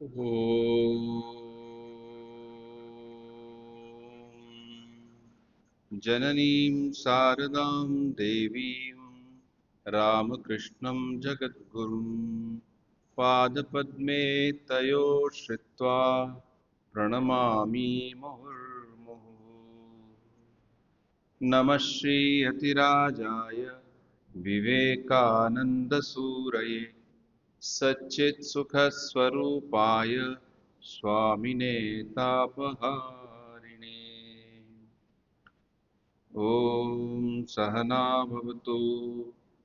ॐ जननीं शारदां देवीं रामकृष्णं जगद्गुरुं पादपद्मे तयो श्रित्वा प्रणमामि मुहुर्मुहुः। नमः श्रीयतिराजाय विवेकानन्दसूरये सच्चित्सुखस्वरूपाय स्वामिने तापहारिणे। ॐ सहना भवतु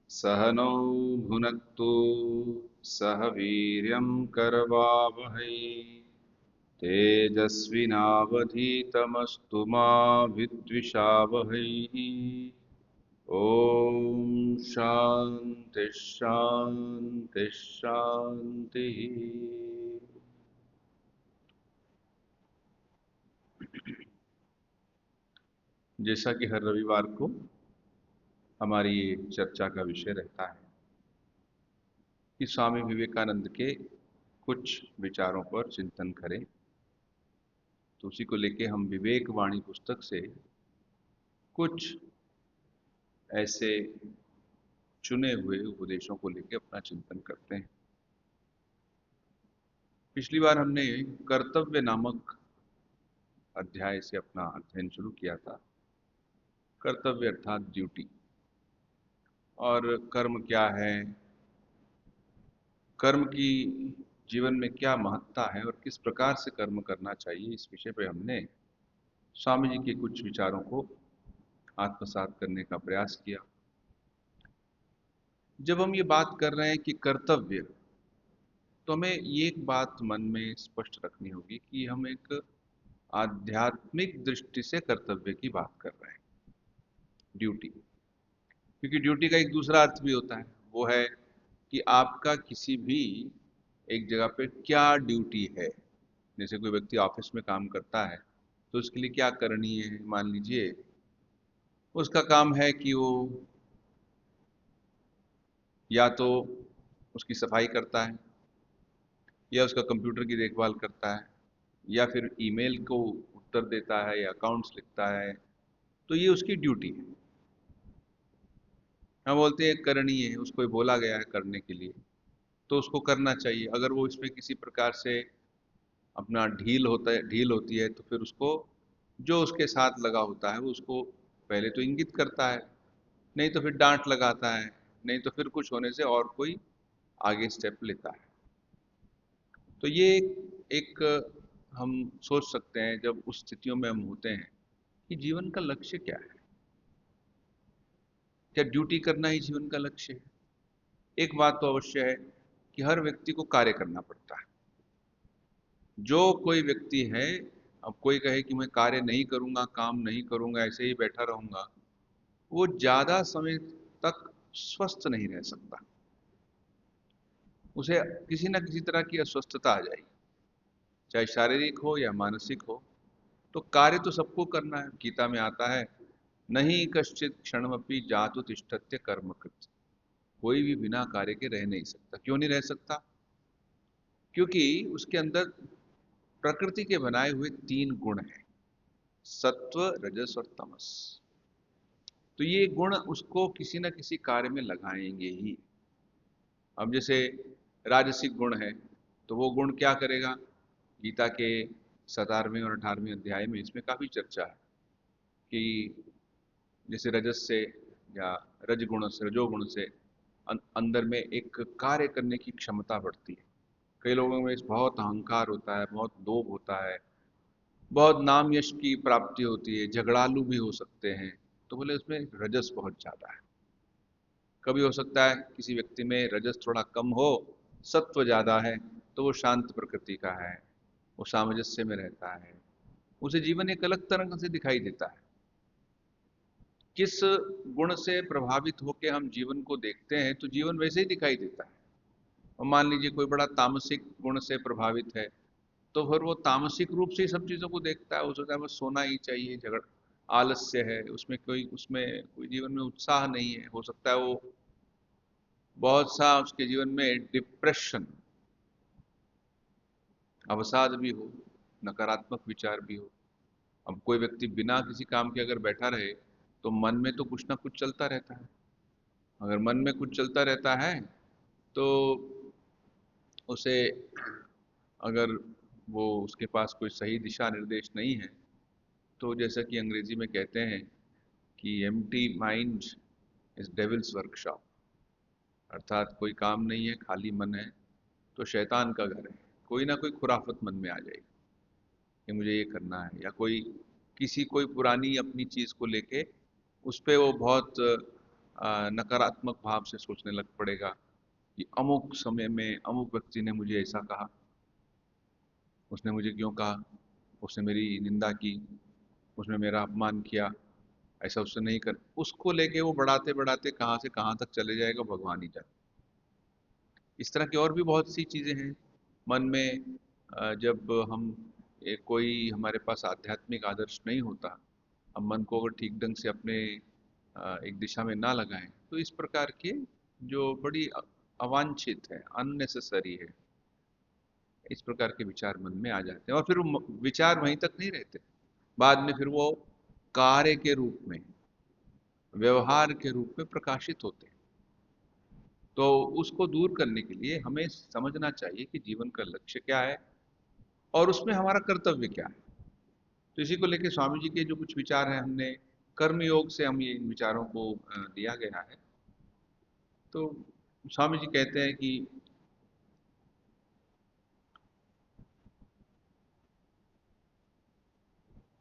सहनौ भुनक्तु सह वीर्यं करवावहै तेजस्विनावधीतमस्तु मा विद्विषावहै। ॐ शांति शांति शांति। जैसा कि हर रविवार को हमारी ये चर्चा का विषय रहता है कि स्वामी विवेकानंद के कुछ विचारों पर चिंतन करें, तो उसी को लेके हम विवेक वाणी पुस्तक से कुछ ऐसे चुने हुए उपदेशों को लेके अपना चिंतन करते हैं। पिछली बार हमने कर्तव्य नामक अध्याय से अपना अध्ययन शुरू किया था। कर्तव्य अर्थात ड्यूटी, और कर्म क्या है, कर्म की जीवन में क्या महत्ता है और किस प्रकार से कर्म करना चाहिए, इस विषय पर हमने स्वामी जी के कुछ विचारों को आत्मसात करने का प्रयास किया। जब हम ये बात कर रहे हैं कि कर्तव्य, तो हमें ये एक बात मन में स्पष्ट रखनी होगी कि हम एक आध्यात्मिक दृष्टि से कर्तव्य की बात कर रहे हैं, ड्यूटी। क्योंकि ड्यूटी का एक दूसरा अर्थ भी होता है, वो है कि आपका किसी भी एक जगह पे क्या ड्यूटी है। जैसे कोई व्यक्ति ऑफिस में काम करता है तो उसके लिए क्या करणीय है। मान लीजिए उसका काम है कि वो या तो उसकी सफाई करता है, या उसका कंप्यूटर की देखभाल करता है, या फिर ईमेल को उत्तर देता है, या अकाउंट्स लिखता है। तो ये उसकी ड्यूटी है। हम बोलते हैं करणीय है, उसको बोला गया है करने के लिए, तो उसको करना चाहिए। अगर वो इसमें किसी प्रकार से अपना ढील होती है, तो फिर उसको जो उसके साथ लगा होता है वो उसको पहले तो इंगित करता है, नहीं तो फिर डांट लगाता है, नहीं तो फिर कुछ होने से और कोई आगे स्टेप लेता है। तो ये एक हम सोच सकते हैं, जब उस स्थितियों में हम होते हैं, कि जीवन का लक्ष्य क्या है। क्या ड्यूटी करना ही जीवन का लक्ष्य है? एक बात तो अवश्य है कि हर व्यक्ति को कार्य करना पड़ता है। जो कोई व्यक्ति है, अब कोई कहे कि मैं कार्य नहीं करूंगा, काम नहीं करूंगा, ऐसे ही बैठा रहूंगा, वो ज्यादा समय तक स्वस्थ नहीं रह सकता। उसे किसी न किसी तरह की अस्वस्थता आ जाएगी, चाहे शारीरिक हो या मानसिक हो। तो कार्य तो सबको करना है। गीता में आता है, नहीं कश्चित क्षणमपि जातु तिष्ठत्य कर्म कृत। कोई भी बिना कार्य के रह नहीं सकता। क्यों नहीं रह सकता? क्योंकि उसके अंदर प्रकृति के बनाए हुए तीन गुण हैं, सत्व, रजस और तमस। तो ये गुण उसको किसी न किसी कार्य में लगाएंगे ही। अब जैसे राजसिक गुण है, तो वो गुण क्या करेगा? गीता के 17वें और 18वें अध्याय में इसमें काफी चर्चा है कि जैसे रजस से या रजगुण से, रजोगुण से अंदर में एक कार्य करने की क्षमता बढ़ती है। कई लोगों में बहुत अहंकार होता है, बहुत लोभ होता है, बहुत नाम यश की प्राप्ति होती है, झगड़ालू भी हो सकते हैं। तो बोले उसमें रजस बहुत ज्यादा है। कभी हो सकता है किसी व्यक्ति में रजस थोड़ा कम हो, सत्व ज्यादा है, तो वो शांत प्रकृति का है, वो सामंजस्य में रहता है, उसे जीवन एक अलग तरह से दिखाई देता है। किस गुण से प्रभावित होकर हम जीवन को देखते हैं, तो जीवन वैसे ही दिखाई देता है। और मान लीजिए कोई बड़ा तामसिक गुण से प्रभावित है, तो फिर वो तामसिक रूप से ही सब चीजों को देखता है। वो सोचता है बस सोना ही चाहिए, झगड़ आलस्य है, उसमें कोई जीवन में उत्साह नहीं है। हो सकता है वो बहुत सा उसके जीवन में डिप्रेशन, अवसाद भी हो, नकारात्मक विचार भी हो। अब कोई व्यक्ति बिना किसी काम के अगर बैठा रहे तो मन में तो कुछ ना कुछ चलता रहता है। अगर मन में कुछ चलता रहता है तो उसे, अगर वो उसके पास कोई सही दिशा निर्देश नहीं है, तो जैसा कि अंग्रेजी में कहते हैं कि empty mind is devils workshop, अर्थात कोई काम नहीं है, खाली मन है तो शैतान का घर है। कोई ना कोई खुराफत मन में आ जाएगी कि मुझे ये करना है, या कोई पुरानी अपनी चीज़ को लेके उस पे वो बहुत नकारात्मक भाव से सोचने लग पड़ेगा कि अमुक समय में अमुक व्यक्ति ने मुझे ऐसा कहा, उसने मुझे क्यों कहा, उसने मेरी निंदा की, उसने मेरा अपमान किया, ऐसा उससे नहीं कर, उसको लेके वो बढ़ाते बढ़ाते कहाँ से कहाँ तक चले जाएगा भगवान ही जाने। इस तरह की और भी बहुत सी चीज़ें हैं मन में। जब हम कोई हमारे पास आध्यात्मिक आदर्श नहीं होता, हम मन को अगर ठीक ढंग से अपने एक दिशा में ना लगाएं, तो इस प्रकार के जो बड़ी अवांछित है, अननेसेसरी है, इस प्रकार के विचार मन में आ जाते हैं। और फिर वो विचार वहीं तक नहीं रहते, बाद में फिर वो कार्य के रूप में, व्यवहार के रूप में प्रकाशित होते हैं। तो उसको दूर करने के लिए हमें समझना चाहिए कि जीवन का लक्ष्य क्या है और उसमें हमारा कर्तव्य क्या है। तो इसी को लेकर स्वामी जी के जो कुछ विचार हैं, हमने कर्म योग से हम ये इन विचारों को दिया गया है। तो स्वामी जी कहते हैं कि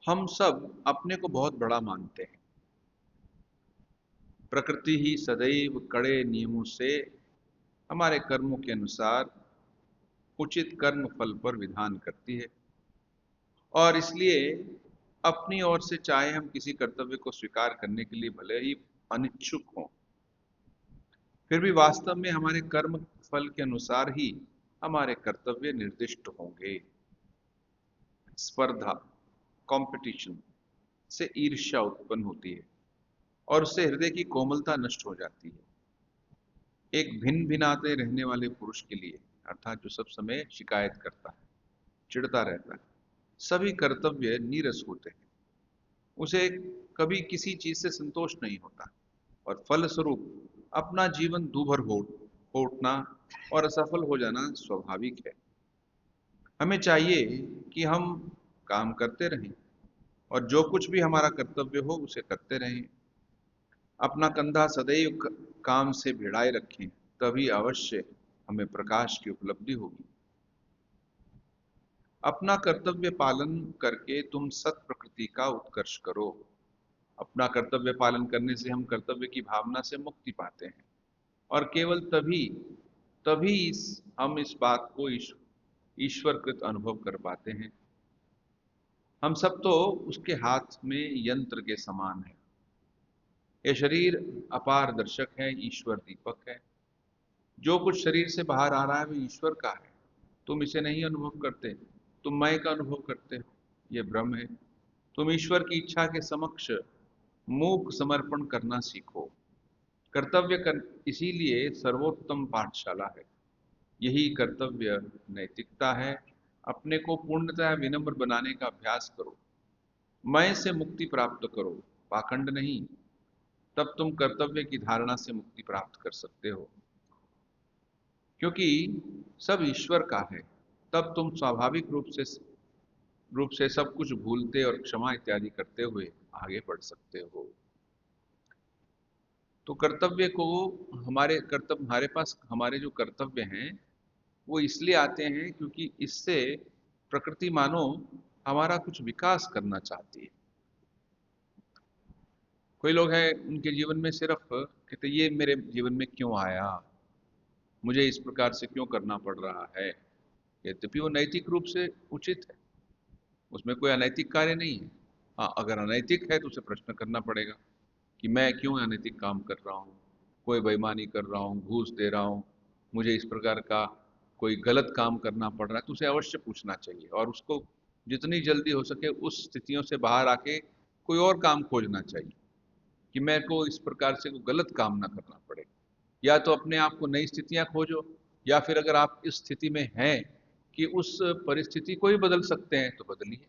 हम सब अपने को बहुत बड़ा मानते हैं। प्रकृति ही सदैव कड़े नियमों से हमारे कर्मों के अनुसार उचित कर्म फल पर विधान करती है, और इसलिए अपनी ओर से चाहे हम किसी कर्तव्य को स्वीकार करने के लिए भले ही अनिच्छुक हों, फिर भी वास्तव में हमारे कर्म फल के अनुसार ही हमारे कर्तव्य निर्दिष्ट होंगे। स्पर्धा, कंपटीशन से ईर्ष्या उत्पन्न होती है और उससे हृदय की कोमलता नष्ट हो जाती है। एक भिन्न भिनाते रहने वाले पुरुष के लिए, अर्थात जो सब समय शिकायत करता है, चिढ़ता रहता है, सभी कर्तव्य नीरस होते हैं। उसे कभी किसी चीज से संतोष नहीं होता और फलस्वरूप अपना जीवन दूभर हो उठना और असफल हो जाना स्वाभाविक है। हमें चाहिए कि हम काम करते रहें और जो कुछ भी हमारा कर्तव्य हो उसे करते रहें। अपना कंधा सदैव काम से भिड़ाए रखें, तभी अवश्य हमें प्रकाश की उपलब्धि होगी। अपना कर्तव्य पालन करके तुम सत प्रकृति का उत्कर्ष करो। अपना कर्तव्य पालन करने से हम कर्तव्य की भावना से मुक्ति पाते हैं, और केवल तभी तभी हम इस बात को ईश्वरकृत अनुभव कर पाते हैं। हम सब तो उसके हाथ में यंत्र के समान है। ये शरीर अपारदर्शक है, ईश्वर दीपक है। जो कुछ शरीर से बाहर आ रहा है वो ईश्वर का है। तुम इसे नहीं अनुभव करते, तुम मैं का अनुभव करते हो, ये भ्रम है। तुम ईश्वर की इच्छा के समक्ष मूक समर्पण करना सीखो। कर्तव्य कर इसीलिए सर्वोत्तम पाठशाला है। यही कर्तव्य नैतिकता है। अपने को पूर्णतः विनम्र बनाने का अभ्यास करो। मैं से मुक्ति प्राप्त करो, पाखंड नहीं। तब तुम कर्तव्य की धारणा से मुक्ति प्राप्त कर सकते हो, क्योंकि सब ईश्वर का है। तब तुम स्वाभाविक रूप से सब कुछ भूलते और क्षमा इत्यादि करते हुए आगे बढ़ सकते हो। तो कर्तव्य को, हमारे पास हमारे जो कर्तव्य हैं वो इसलिए आते हैं क्योंकि इससे प्रकृति मानो हमारा कुछ विकास करना चाहती है। कोई लोग हैं उनके जीवन में सिर्फ कहते ये मेरे जीवन में क्यों आया, मुझे इस प्रकार से क्यों करना पड़ रहा है। यद्यपि वो नैतिक रूप से उचित है, उसमें कोई अनैतिक कार्य नहीं है। हाँ, अगर अनैतिक है तो उसे प्रश्न करना पड़ेगा कि मैं क्यों अनैतिक काम कर रहा हूँ, कोई बेईमानी कर रहा हूँ, घूस दे रहा हूँ, मुझे इस प्रकार का कोई गलत काम करना पड़ रहा है, तो उसे अवश्य पूछना चाहिए और उसको जितनी जल्दी हो सके उस स्थितियों से बाहर आके कोई और काम खोजना चाहिए कि मेरे को इस प्रकार से कोई गलत काम ना करना पड़े। या तो अपने आप को नई स्थितियां खोजो, या फिर अगर आप इस स्थिति में हैं कि उस परिस्थिति को ही बदल सकते हैं तो बदलिए।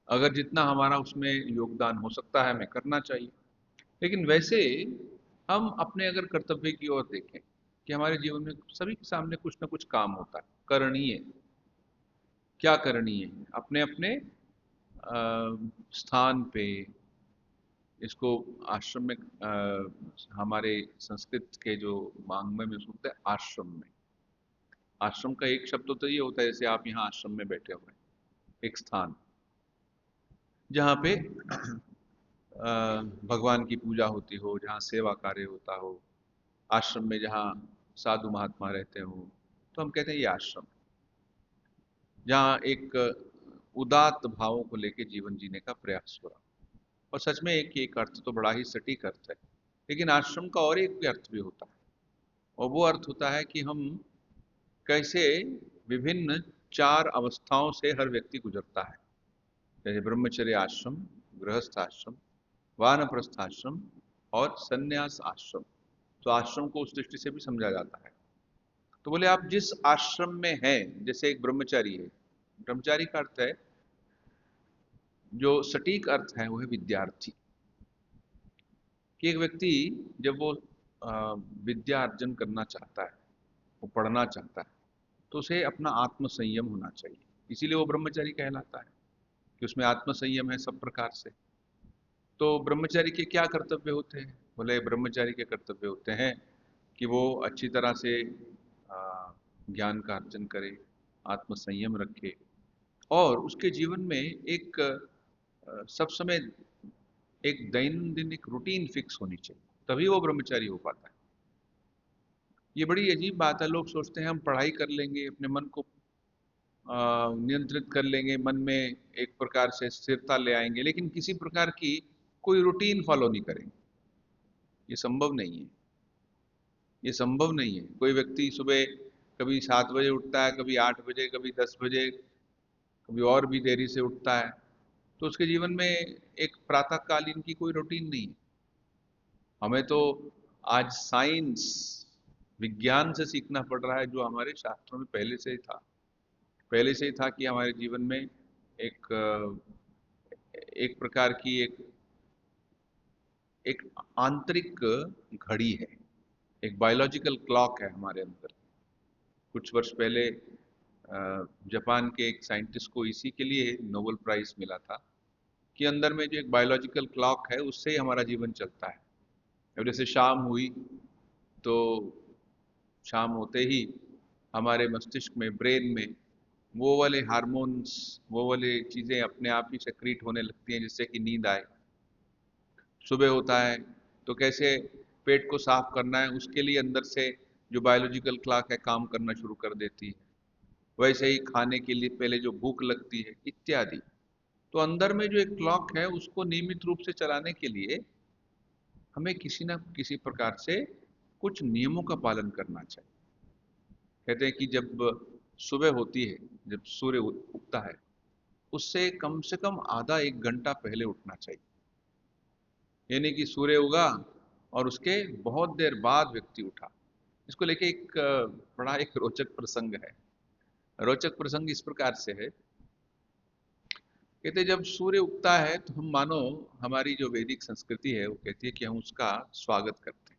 अगर जितना हमारा उसमें योगदान हो सकता है हमें करना चाहिए। लेकिन वैसे हम अपने अगर कर्तव्य की ओर देखें कि हमारे जीवन में सभी के सामने कुछ ना कुछ काम होता है करणीय। क्या करणीय है? अपने अपने स्थान पे, इसको आश्रम में हमारे संस्कृत के जो वाङ्मय में सुनते हैं आश्रम में। आश्रम का एक शब्द तो ये होता है जैसे आप यहाँ आश्रम में बैठे हुए हैं, एक स्थान जहाँ पे भगवान की पूजा होती हो, जहाँ सेवा कार्य होता हो, आश्रम में जहाँ साधु महात्मा रहते हो, तो हम कहते हैं ये आश्रम। जहाँ एक उदात्त भावों को लेके जीवन जीने का प्रयास हो रहा। और सच में एक अर्थ तो बड़ा ही सटीक अर्थ है, लेकिन आश्रम का और एक भी अर्थ भी होता है, और वो अर्थ होता है कि हम कैसे विभिन्न 4 अवस्थाओं से हर व्यक्ति गुजरता है। जैसे ब्रह्मचर्य आश्रम, गृहस्थ आश्रम, वानप्रस्थ आश्रम और संन्यास आश्रम। तो आश्रम को उस दृष्टि से भी समझा जाता है। तो बोले आप जिस आश्रम में हैं, जैसे एक ब्रह्मचारी है, ब्रह्मचारी का अर्थ है, जो सटीक अर्थ है वो है विद्यार्थी। कि एक व्यक्ति जब वो विद्या अर्जन करना चाहता है, वो पढ़ना चाहता है, तो उसे अपना आत्म संयम होना चाहिए। इसीलिए वो ब्रह्मचारी कहलाता है कि उसमें आत्म संयम है सब प्रकार से। तो ब्रह्मचारी के क्या कर्तव्य होते हैं? बोले ब्रह्मचारी के कर्तव्य होते हैं कि वो अच्छी तरह से ज्ञान का अर्जन करे, आत्म संयम रखे, और उसके जीवन में एक सब समय एक दैनंदिन एक रूटीन फिक्स होनी चाहिए, तभी वो ब्रह्मचारी हो पाता है। ये बड़ी अजीब बात है। लोग सोचते हैं हम पढ़ाई कर लेंगे, अपने मन को नियंत्रित कर लेंगे, मन में एक प्रकार से स्थिरता ले आएंगे, लेकिन किसी प्रकार की कोई रूटीन फॉलो नहीं करेंगे। ये संभव नहीं है। ये संभव नहीं है। कोई व्यक्ति सुबह कभी 7 बजे उठता है, कभी 8 बजे, कभी 10 बजे, कभी और भी देरी से उठता है, तो उसके जीवन में एक प्रातःकालीन की कोई रूटीन नहीं है। हमें तो आज साइंस, विज्ञान से सीखना पड़ रहा है, जो हमारे शास्त्रों में पहले से ही था। पहले से ही था कि हमारे जीवन में एक एक प्रकार की एक एक आंतरिक घड़ी है, एक बायोलॉजिकल क्लॉक है हमारे अंदर। कुछ वर्ष पहले जापान के एक साइंटिस्ट को इसी के लिए नोबेल प्राइज मिला था कि अंदर में जो एक बायोलॉजिकल क्लॉक है उससे ही हमारा जीवन चलता है। अब जैसे शाम हुई तो शाम होते ही हमारे मस्तिष्क में, ब्रेन में वो वाले हार्मोन्स, वो वाले चीज़ें अपने आप ही सेक्रीट होने लगती हैं जिससे कि नींद आए। सुबह होता है तो कैसे पेट को साफ करना है, उसके लिए अंदर से जो बायोलॉजिकल क्लॉक है काम करना शुरू कर देती है। वैसे ही खाने के लिए पहले जो भूख लगती है इत्यादि। तो अंदर में जो एक क्लॉक है उसको नियमित रूप से चलाने के लिए हमें किसी न किसी प्रकार से कुछ नियमों का पालन करना चाहिए। कहते हैं कि जब सुबह होती है, जब सूर्य उगता है, उससे कम से कम आधा 1 घंटा पहले उठना चाहिए। यानी कि सूर्य उगा और उसके बहुत देर बाद व्यक्ति उठा। इसको लेके एक बड़ा एक रोचक प्रसंग है। रोचक प्रसंग इस प्रकार से है, कहते जब सूर्य उगता है तो हम मानो, हमारी जो वैदिक संस्कृति है वो कहती है कि हम उसका स्वागत करते हैं।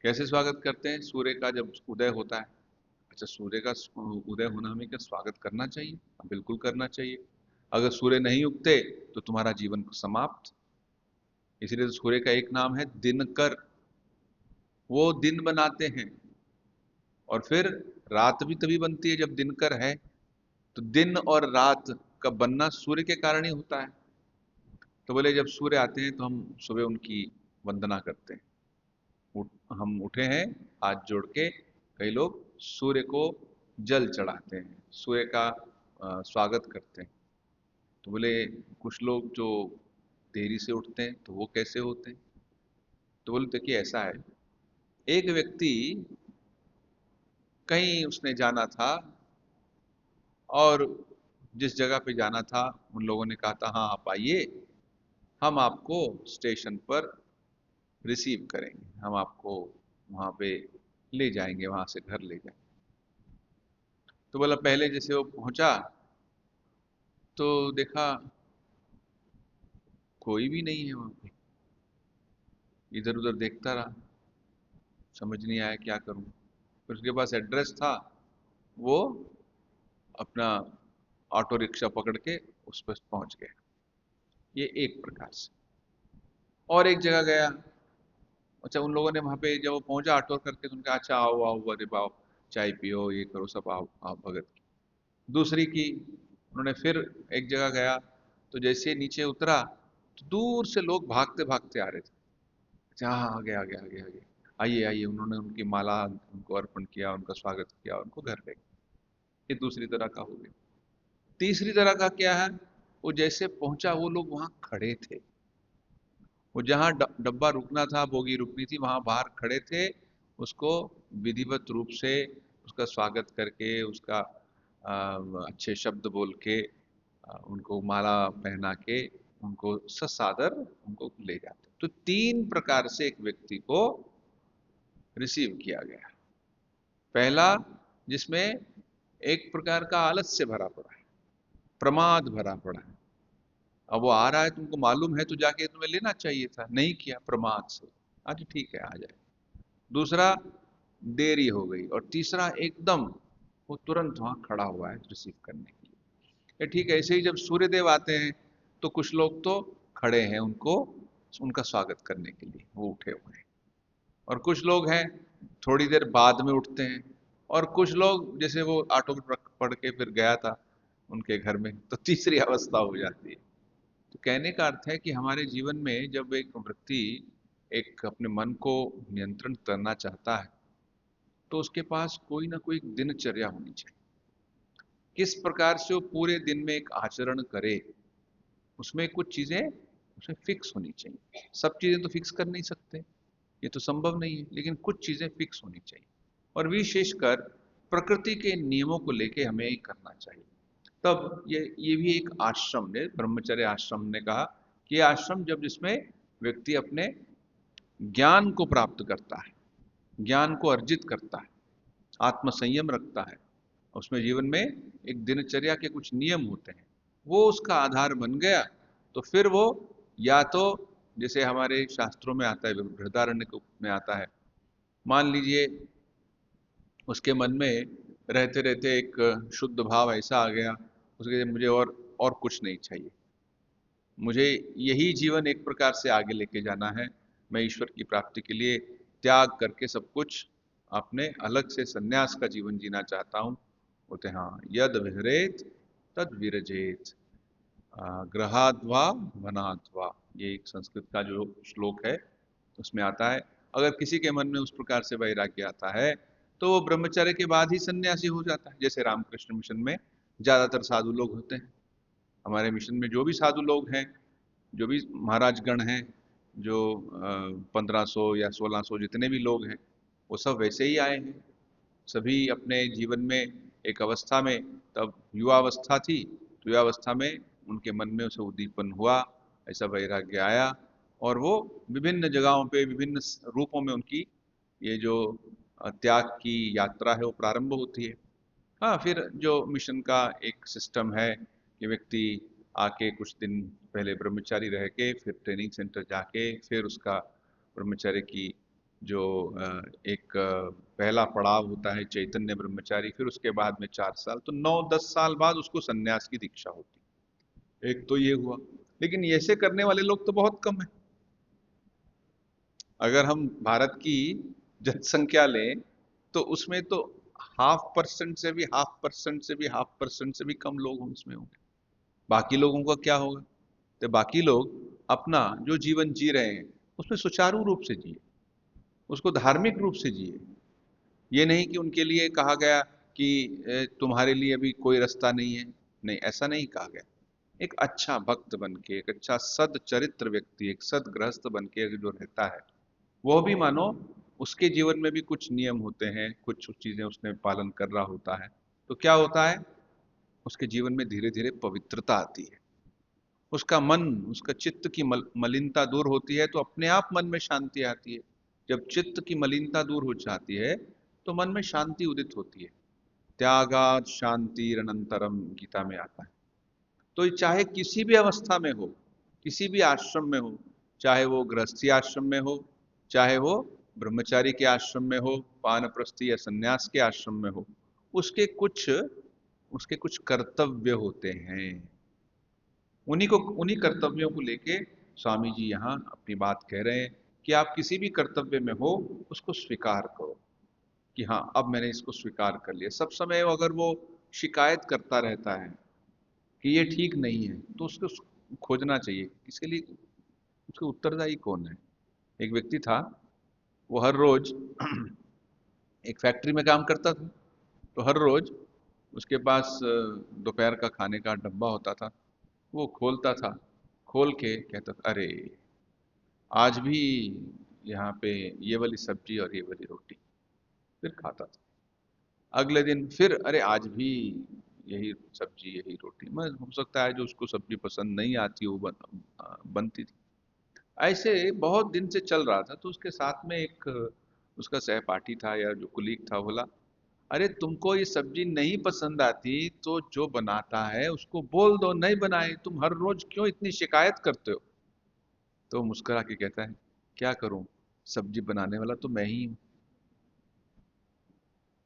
कैसे स्वागत करते हैं? सूर्य का जब उदय होता है, अच्छा सूर्य का उदय होना हमें क्या स्वागत करना चाहिए? बिल्कुल करना चाहिए। अगर सूर्य नहीं उगते तो तुम्हारा जीवन समाप्त। इसलिए तो सूर्य का एक नाम है दिनकर। वो दिन बनाते हैं, और फिर रात भी तभी बनती है जब दिनकर है। तो दिन और रात का बनना सूर्य के कारण ही होता है। तो बोले जब सूर्य आते हैं तो हम सुबह उनकी वंदना करते हैं। हम उठे हैं हाथ जोड़ के, कई लोग सूर्य को जल चढ़ाते हैं, सूर्य का स्वागत करते हैं। तो बोले कुछ लोग जो देरी से उठते हैं तो वो कैसे होते हैं? तो बोले देखिए ऐसा है, एक व्यक्ति कहीं उसने जाना था, और जिस जगह पे जाना था उन लोगों ने कहा था हाँ आप आइए, हम आपको स्टेशन पर रिसीव करेंगे, हम आपको वहाँ पे ले जाएंगे, वहां से घर ले जाएंगे। तो बोला पहले जैसे वो पहुंचा तो देखा कोई भी नहीं है वहां पे। इधर उधर देखता रहा, समझ नहीं आया क्या करूं। फिर उसके पास एड्रेस था, वो अपना ऑटो रिक्शा पकड़ के उस पर पहुंच गया। ये एक प्रकार से। और एक जगह गया, अच्छा उन लोगों ने वहां पे जब वो पहुंचा ऑटो करके तो उनका अच्छा आओ आओ, अरे बाओ, चाय पियो, ये करो, सब आओ आओ भगत की। दूसरी की, उन्होंने फिर एक जगह गया, तो जैसे नीचे उतरा तो दूर से लोग भागते भागते आ रहे थे। अच्छा हाँ हाँ, आगे आगे आगे आगे, आइए आइए। उन्होंने उनकी माला उनको अर्पण किया, उनका स्वागत किया, उनको घर ले गए। ये दूसरी तरह का हो गया। तीसरी तरह का क्या है, वो जैसे पहुंचा वो लोग वहां खड़े थे। वो जहां डब्बा रुकना था, बोगी रुकनी थी, वहां बाहर खड़े थे। उसको विधिवत रूप से उसका स्वागत करके, उसका अच्छे शब्द बोल के, उनको माला पहना के, उनको ससादर उनको ले जाते। तो तीन प्रकार से एक व्यक्ति को रिसीव किया गया। पहला, जिसमें एक प्रकार का आलस्य भरा पड़ा है, प्रमाद भरा पड़ा है। अब वो आ रहा है, तुमको मालूम है तो जाके तुम्हें लेना चाहिए था, नहीं किया प्रमाद से। अच्छा ठीक है, आ जाए। दूसरा, देरी हो गई। और तीसरा, एकदम वो तुरंत वहां खड़ा हुआ है रिसीव करने के लिए। ये ठीक है, ऐसे ही जब सूर्यदेव आते हैं तो कुछ लोग तो खड़े हैं उनको, उनका स्वागत करने के लिए वो उठे हुए हैं। और कुछ लोग हैं थोड़ी देर बाद में उठते हैं। और कुछ लोग जैसे वो ऑटो में पढ़ के फिर गया था उनके घर में, तो तीसरी अवस्था हो जाती है। तो कहने का अर्थ है कि हमारे जीवन में जब एक व्यक्ति एक अपने मन को नियंत्रण करना चाहता है, तो उसके पास कोई ना कोई दिनचर्या होनी चाहिए। किस प्रकार से वो पूरे दिन में एक आचरण करे, उसमें कुछ चीजें उसमें फिक्स होनी चाहिए। सब चीजें तो फिक्स कर नहीं सकते, ये तो संभव नहीं है, लेकिन कुछ चीजें फिक्स होनी चाहिए। और विशेषकर प्रकृति के नियमों को लेके हमें ही करना चाहिए। तब ये भी एक आश्रम ने, ब्रह्मचर्य आश्रम ने कहा कि ये आश्रम जब जिसमें व्यक्ति अपने ज्ञान को प्राप्त करता है, ज्ञान को अर्जित करता है, आत्म संयम रखता है, उसमें जीवन में एक दिनचर्या के कुछ नियम होते हैं, वो उसका आधार बन गया। तो फिर वो या तो जैसे हमारे शास्त्रों में आता है, बृहदारण्यक में आता है, मान लीजिए उसके मन में रहते रहते एक शुद्ध भाव ऐसा आ गया, उसके मुझे और कुछ नहीं चाहिए, मुझे यही जीवन एक प्रकार से आगे लेके जाना है, मैं ईश्वर की प्राप्ति के लिए त्याग करके सब कुछ अपने अलग से सन्यास का जीवन जीना चाहता हूँ। बोलते हाँ, यद विहरेत तद विरजेत, ग्रहाद्वा वनाद्वा, ये एक संस्कृत का जो श्लोक है उसमें आता है। अगर किसी के मन में उस प्रकार से वैराग्य आता है तो वो ब्रह्मचर्य के बाद ही सन्यासी हो जाता है। जैसे रामकृष्ण मिशन में ज्यादातर साधु लोग होते हैं, हमारे मिशन में जो भी साधु लोग हैं, जो भी महाराजगण हैं, जो 1500 या 1600 जितने भी लोग हैं, वो सब वैसे ही आए हैं। सभी अपने जीवन में एक अवस्था में, तब युवावस्था थी, तो युवावस्था में उनके मन में उसे उद्दीपन हुआ, ऐसा वैराग्य आया, और वो विभिन्न जगहों पे विभिन्न रूपों में उनकी ये जो त्याग की यात्रा है वो प्रारंभ होती है। हाँ, फिर जो मिशन का एक सिस्टम है कि व्यक्ति आके कुछ दिन पहले ब्रह्मचारी रह के, फिर ट्रेनिंग सेंटर जाके, फिर उसका ब्रह्मचर्य की जो एक पहला पड़ाव होता है चैतन्य ब्रह्मचारी, फिर उसके बाद में 4 साल, तो 9-10 साल बाद उसको सन्यास की दीक्षा होती है। एक तो ये हुआ, लेकिन ऐसे करने वाले लोग तो बहुत कम है। अगर हम भारत की जनसंख्या लें तो उसमें तो 0.5% से भी 0.5% से भी 0.5% से भी कम लोग उसमें होंगे। बाकी लोगों का क्या होगा? तो बाकी लोग अपना जो जीवन जी रहे हैं उसमें सुचारू रूप से जिए, उसको धार्मिक रूप से जिए। ये नहीं कि उनके लिए कहा गया कि तुम्हारे लिए अभी कोई रास्ता नहीं है, नहीं, ऐसा नहीं कहा गया। एक अच्छा भक्त बन के, एक अच्छा सद चरित्र व्यक्ति, एक सद गृहस्थ बन के जो रहता है, वो भी मानो उसके जीवन में भी कुछ नियम होते हैं, कुछ चीजें उसने पालन कर रहा होता है, तो क्या होता है, उसके जीवन में धीरे धीरे पवित्रता आती है। उसका मन, उसका चित्त की मलिनता दूर होती है, तो अपने आप मन में शांति आती है। जब चित्त की मलिनता दूर हो जाती है तो मन में शांति उदित होती है। त्यागात शांतिरनंतरम गीता में आता है। तो चाहे किसी भी अवस्था में हो, किसी भी आश्रम में हो, चाहे वो गृहस्थी आश्रम में हो, चाहे वो ब्रह्मचारी के आश्रम में हो, वानप्रस्थी या सन्यास के आश्रम में हो, उसके कुछ उसके कुछ कर्तव्य होते हैं। उन्हीं कर्तव्यों को लेके स्वामी जी यहाँ अपनी बात कह रहे हैं कि आप किसी भी कर्तव्य में हो उसको स्वीकार करो कि हाँ अब मैंने इसको स्वीकार कर लिया। सब समय अगर वो शिकायत करता रहता है कि ये ठीक नहीं है तो उसको खोजना चाहिए, इसके लिए उसके उत्तरदायी कौन है। एक व्यक्ति था, वो हर रोज एक फैक्ट्री में काम करता था। तो हर रोज उसके पास दोपहर का खाने का डब्बा होता था। वो खोलता था, खोल के कहता था अरे आज भी यहाँ पे ये वाली सब्जी और ये वाली रोटी, फिर खाता था। अगले दिन फिर अरे आज भी यही सब्जी यही रोटी। मैं हो सकता है जो उसको सब्जी पसंद नहीं आती वो बनती थी। ऐसे बहुत दिन से चल रहा था। तो उसके साथ में एक उसका सहपाठी था या जो कुलीग था, बोला अरे तुमको ये सब्जी नहीं पसंद आती तो जो बनाता है उसको बोल दो नहीं बनाए, तुम हर रोज क्यों इतनी शिकायत करते हो। तो मुस्कुरा के कहता है क्या करूं, सब्जी बनाने वाला तो मैं ही हूं।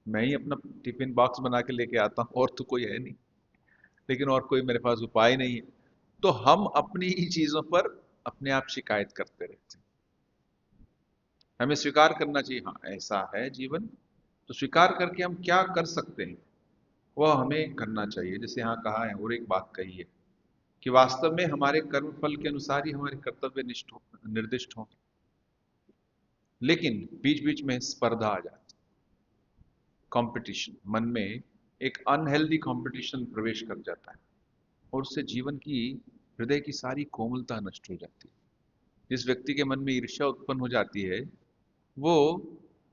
मैं ही अपना टिफिन बॉक्स बना के लेके आता हूं, और तो कोई है नहीं, लेकिन और कोई मेरे पास उपाय नहीं है। तो हम अपनी ही चीजों पर अपने आप शिकायत करते रहते हैं। हमें स्वीकार करना चाहिए हाँ ऐसा है जीवन, तो स्वीकार करके हम क्या कर सकते हैं वह हमें करना चाहिए। जैसे यहाँ कहा है और एक बात कही है कि वास्तव में हमारे कर्म फल के अनुसार ही हमारे कर्तव्य निष्ठ निर्दिष्ट हों, लेकिन बीच बीच में स्पर्धा आ जाती, कंपटीशन, मन में एक अनहेल्दी कंपटीशन प्रवेश कर जाता है और उससे जीवन की, हृदय की सारी कोमलता नष्ट हो जाती है। जिस व्यक्ति के मन में ईर्ष्या उत्पन्न हो जाती है वो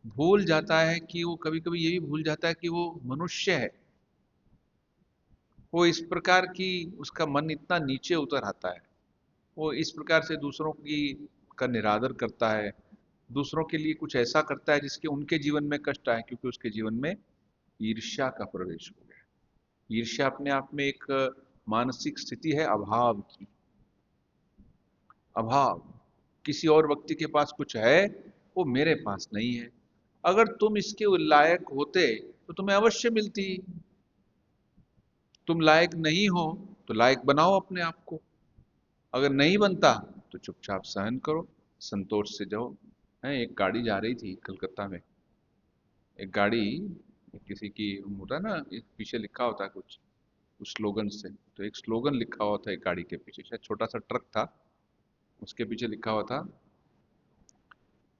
भूल जाता है कि वो, कभी कभी ये भी भूल जाता है कि वो मनुष्य है। वो इस प्रकार की, उसका मन इतना नीचे उतर आता है, वो इस प्रकार से दूसरों की का निरादर करता है, दूसरों के लिए कुछ ऐसा करता है जिसके उनके जीवन में कष्ट आए, क्योंकि उसके जीवन में ईर्ष्या का प्रवेश हो गया। ईर्ष्या अपने आप में एक मानसिक स्थिति है अभाव की। अभाव, किसी और व्यक्ति के पास कुछ है वो मेरे पास नहीं है, अगर तुम इसके लायक होते तो तुम्हें अवश्य मिलती। तुम लायक नहीं हो तो लायक बनाओ अपने आप को, अगर नहीं बनता तो चुपचाप सहन करो, संतोष से जाओ। है एक गाड़ी जा रही थी कलकत्ता में, एक गाड़ी, किसी की होता है ना, एक पीछे लिखा होता है कुछ स्लोगन से, तो एक स्लोगन लिखा हुआ था एक गाड़ी के पीछे, शायद छोटा सा ट्रक था, उसके पीछे लिखा हुआ था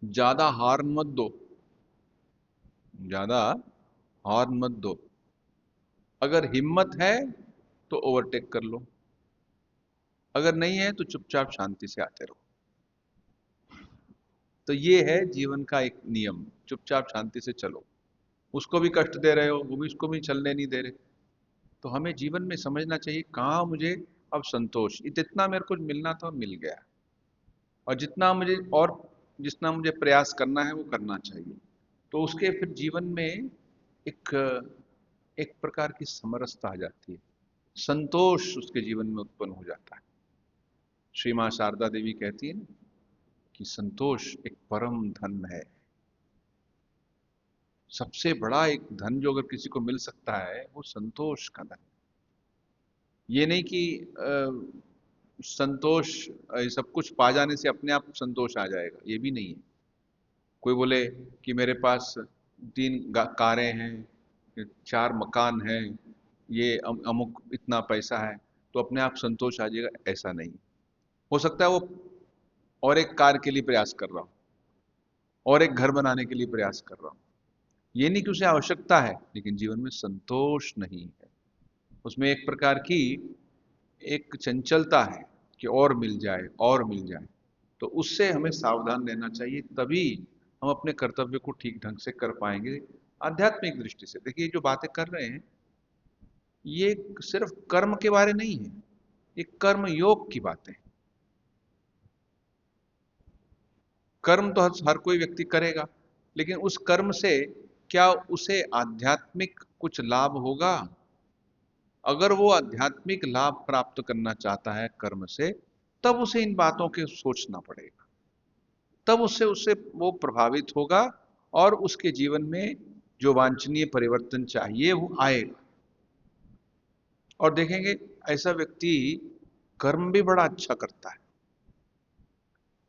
ज्यादा हॉर्न मत दो, ज्यादा हॉर्न मत दो, अगर हिम्मत है तो ओवरटेक कर लो, अगर नहीं है तो चुपचाप शांति से आते रहो। तो ये है जीवन का एक नियम, चुपचाप शांति से चलो। उसको भी कष्ट दे रहे हो, वो भी उसको भी चलने नहीं दे रहे। तो हमें जीवन में समझना चाहिए कहाँ मुझे अब संतोष, इतना मेरे को मिलना था मिल गया, और जितना मुझे और जितना मुझे प्रयास करना है वो करना चाहिए। तो उसके फिर जीवन में एक एक प्रकार की समरसता आ जाती है, संतोष उसके जीवन में उत्पन्न हो जाता है। श्री मां शारदा देवी कहती है ना कि संतोष एक परम धन है। सबसे बड़ा एक धन जो अगर किसी को मिल सकता है वो संतोष का धन। ये नहीं कि संतोष सब कुछ पा जाने से अपने आप संतोष आ जाएगा, ये भी नहीं है। कोई बोले कि मेरे पास 3 कारें हैं, 4 मकान हैं, ये अमुक इतना पैसा है तो अपने आप संतोष आ जाएगा, ऐसा नहीं। हो सकता है वो और एक कार के लिए प्रयास कर रहा हूँ, और एक घर बनाने के लिए प्रयास कर रहा हूँ, ये नहीं कि उसे आवश्यकता है, लेकिन जीवन में संतोष नहीं है। उसमें एक प्रकार की एक चंचलता है कि और मिल जाए और मिल जाए। तो उससे हमें सावधान रहना चाहिए, तभी हम अपने कर्तव्य को ठीक ढंग से कर पाएंगे। आध्यात्मिक दृष्टि से देखिए, जो बातें कर रहे हैं ये सिर्फ कर्म के बारे नहीं है, ये कर्म योग की बातें हैं। कर्म तो हर कोई व्यक्ति करेगा, लेकिन उस कर्म से क्या उसे आध्यात्मिक कुछ लाभ होगा? अगर वो आध्यात्मिक लाभ प्राप्त करना चाहता है कर्म से, तब उसे इन बातों के सोचना पड़ेगा, तब उससे उससे वो प्रभावित होगा और उसके जीवन में जो वांछनीय परिवर्तन चाहिए वो आएगा। और देखेंगे ऐसा व्यक्ति कर्म भी बड़ा अच्छा करता है,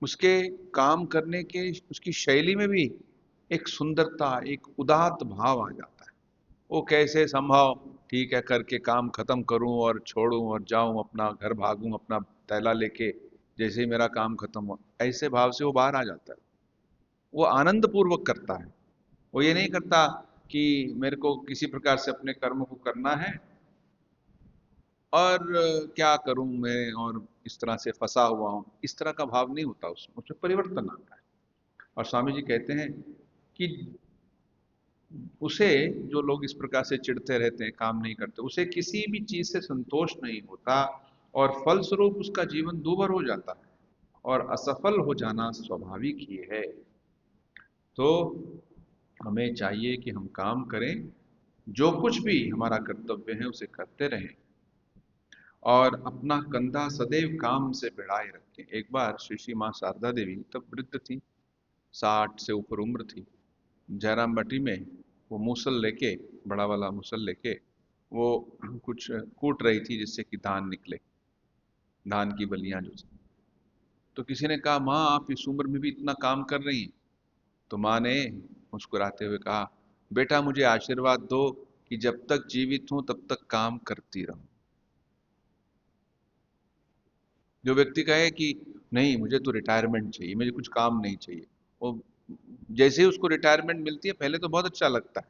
उसके काम करने के उसकी शैली में भी एक सुंदरता, एक उदात्त भाव आ जाता है। वो कैसे संभव, ठीक है करके काम खत्म करूं और छोड़ूं और जाऊं अपना घर भागूं अपना थैला लेके, जैसे ही मेरा काम खत्म हो, ऐसे भाव से वो बाहर आ जाता है। वो आनंद पूर्वक करता है। वो ये नहीं करता कि मेरे को किसी प्रकार से अपने कर्म को करना है और क्या करूं मैं और इस तरह से फंसा हुआ हूं, इस तरह का भाव नहीं होता उसमें, उसमें परिवर्तन आता है। और स्वामी जी कहते हैं कि उसे, जो लोग इस प्रकार से चिढ़ते रहते हैं काम नहीं करते, उसे किसी भी चीज से संतोष नहीं होता और फलस्वरूप उसका जीवन दूभर हो जाता है और असफल हो जाना स्वाभाविक ही है। तो हमें चाहिए कि हम काम करें, जो कुछ भी हमारा कर्तव्य है उसे करते रहें और अपना कंधा सदैव काम से बढ़ाए रखें। एक बार श्री श्री माँ शारदा देवी तब वृद्ध थी, 60 से ऊपर उम्र थी, जयराम बाटी में वो मूसल लेके, बड़ा वाला मूसल लेके वो कुछ कूट रही थी जिससे कि धान निकले, धान की बलियां जो। तो किसी ने कहा, माँ आप इस उम्र में भी इतना काम कर रही हैं? तो माँ ने मुस्कुराते हुए कहा, बेटा मुझे आशीर्वाद दो कि जब तक जीवित हूं तब तक काम करती रहूं। जो व्यक्ति कहे कि नहीं मुझे तो रिटायरमेंट चाहिए, मुझे कुछ काम नहीं चाहिए, वो जैसे ही उसको रिटायरमेंट मिलती है पहले तो बहुत अच्छा लगता है,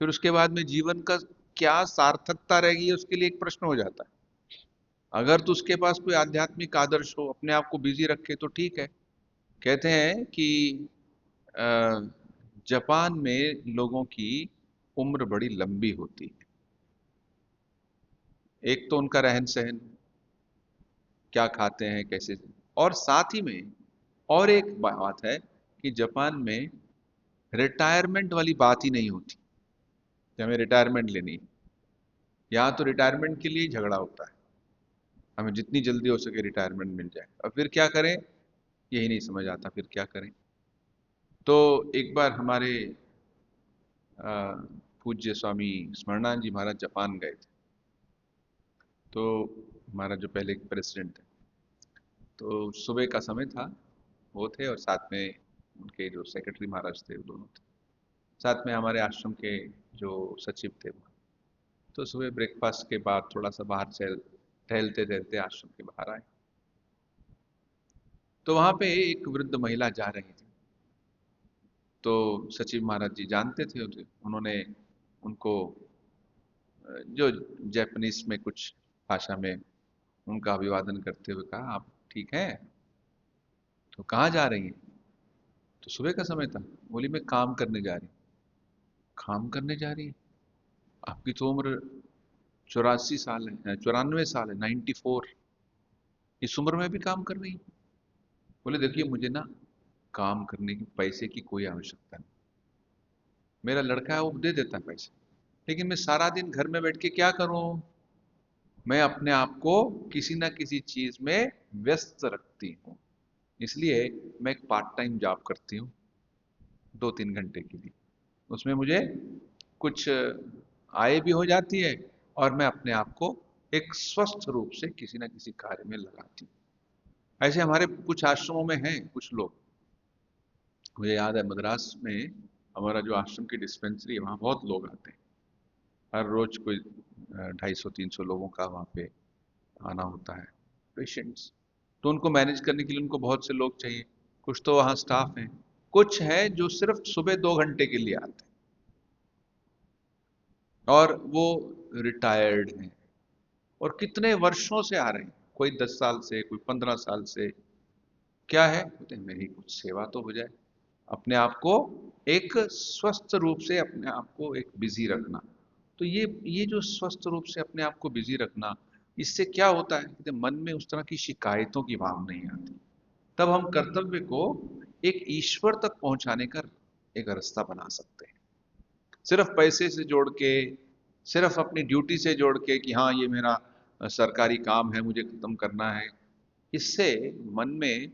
फिर उसके बाद में जीवन का क्या सार्थकता रहेगी उसके लिए एक प्रश्न हो जाता है। अगर तो उसके पास कोई आध्यात्मिक आदर्श हो, अपने आप को बिजी रखे तो ठीक है। कहते हैं कि अ, जापान में लोगों की उम्र बड़ी लंबी होती है। एक तो उनका रहन सहन, क्या खाते हैं कैसे, और साथ ही में और एक बात है कि जापान में रिटायरमेंट वाली बात ही नहीं होती कि हमें रिटायरमेंट लेनी है। यहाँ तो रिटायरमेंट के लिए ही झगड़ा होता है, हमें जितनी जल्दी हो सके रिटायरमेंट मिल जाए, और फिर क्या करें यही नहीं समझ आता, फिर क्या करें। तो एक बार हमारे अ, पूज्य स्वामी स्मरणानंद जी महाराज जापान गए थे। तो हमारा जो पहले प्रेसिडेंट थे, तो सुबह का समय था, वो थे और साथ में उनके जो सेक्रेटरी महाराज थे वो दोनों थे, साथ में हमारे आश्रम के जो सचिव थे वो। तो सुबह ब्रेकफास्ट के बाद थोड़ा सा बाहर चल टहलते टहलते आश्रम के बाहर आए, तो वहाँ पे एक वृद्ध महिला जा रही थी। तो सचिव महाराज जी जानते थे उसे, उन्होंने उनको जो जापानीज में कुछ भाषा में उनका अभिवादन करते हुए कहा, आप ठीक हैं? तो कहाँ जा रही हैं? तो सुबह का समय था, बोली मैं काम करने जा रही हूँ। काम करने जा रही है? आपकी तो उम्र 84 साल है, 94 साल है, 94, इस उम्र में भी काम कर रही है? बोले देखिए मुझे ना काम करने की पैसे की कोई आवश्यकता नहीं, मेरा लड़का है वो दे देता है पैसे, लेकिन मैं सारा दिन घर में बैठ के क्या करूं? मैं अपने आप को किसी ना किसी चीज में व्यस्त रखती हूँ, इसलिए मैं एक पार्ट टाइम जॉब करती हूँ 2-3 घंटे के लिए। उसमें मुझे कुछ आय भी हो जाती है और मैं अपने आप को एक स्वस्थ रूप से किसी ना किसी कार्य में लगाती हूँ। ऐसे हमारे कुछ आश्रमों में हैं कुछ लोग। मुझे याद है मद्रास में हमारा जो आश्रम की डिस्पेंसरी है वहाँ बहुत लोग आते हैं, हर रोज कोई 250-300 लोगों का वहाँ पे आना होता है, पेशेंट्स। तो उनको मैनेज करने के लिए उनको बहुत से लोग चाहिए। कुछ तो वहाँ स्टाफ हैं, कुछ है जो सिर्फ सुबह 2 घंटे के लिए आते हैं और वो रिटायर्ड हैं और कितने वर्षों से आ रहे हैं, कोई 10 साल से, कोई 15 साल से। क्या है, कहते हैं मेरी कुछ सेवा तो हो जाए, अपने आप को एक स्वस्थ रूप से अपने आप को एक बिजी रखना। तो ये जो स्वस्थ रूप से अपने आप को बिजी रखना, इससे क्या होता है, कहते हैं मन में उस तरह की शिकायतों की भाव नहीं आती। तब हम कर्तव्य को एक ईश्वर तक पहुंचाने का एक रास्ता बना सकते हैं। सिर्फ पैसे से जोड़ के, सिर्फ अपनी ड्यूटी से जोड़ के कि हाँ ये मेरा सरकारी काम है, मुझे खत्म करना है, इससे मन में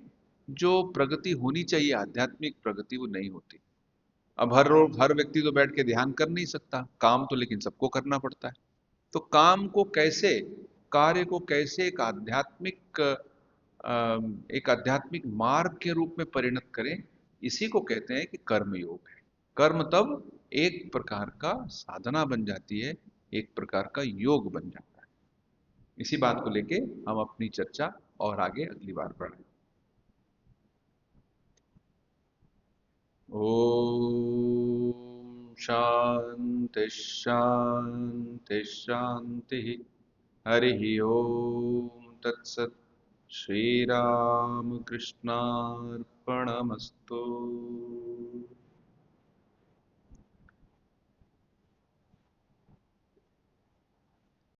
जो प्रगति होनी चाहिए, आध्यात्मिक प्रगति, वो नहीं होती। अब हर रोज हर व्यक्ति तो बैठ के ध्यान कर नहीं सकता, काम तो लेकिन सबको करना पड़ता है। तो काम को कैसे, कार्य को कैसे एक आध्यात्मिक मार्ग के रूप में परिणत करें, इसी को कहते हैं कि कर्म योग है। कर्म तब एक प्रकार का साधना बन जाती है, एक प्रकार का योग बन जाता है। इसी बात को लेके हम अपनी चर्चा और आगे अगली बार बढ़ाएं। ओम शांति शांति शांति। हरि ओम तत्सत। श्री राम कृष्णार्पणमस्तु।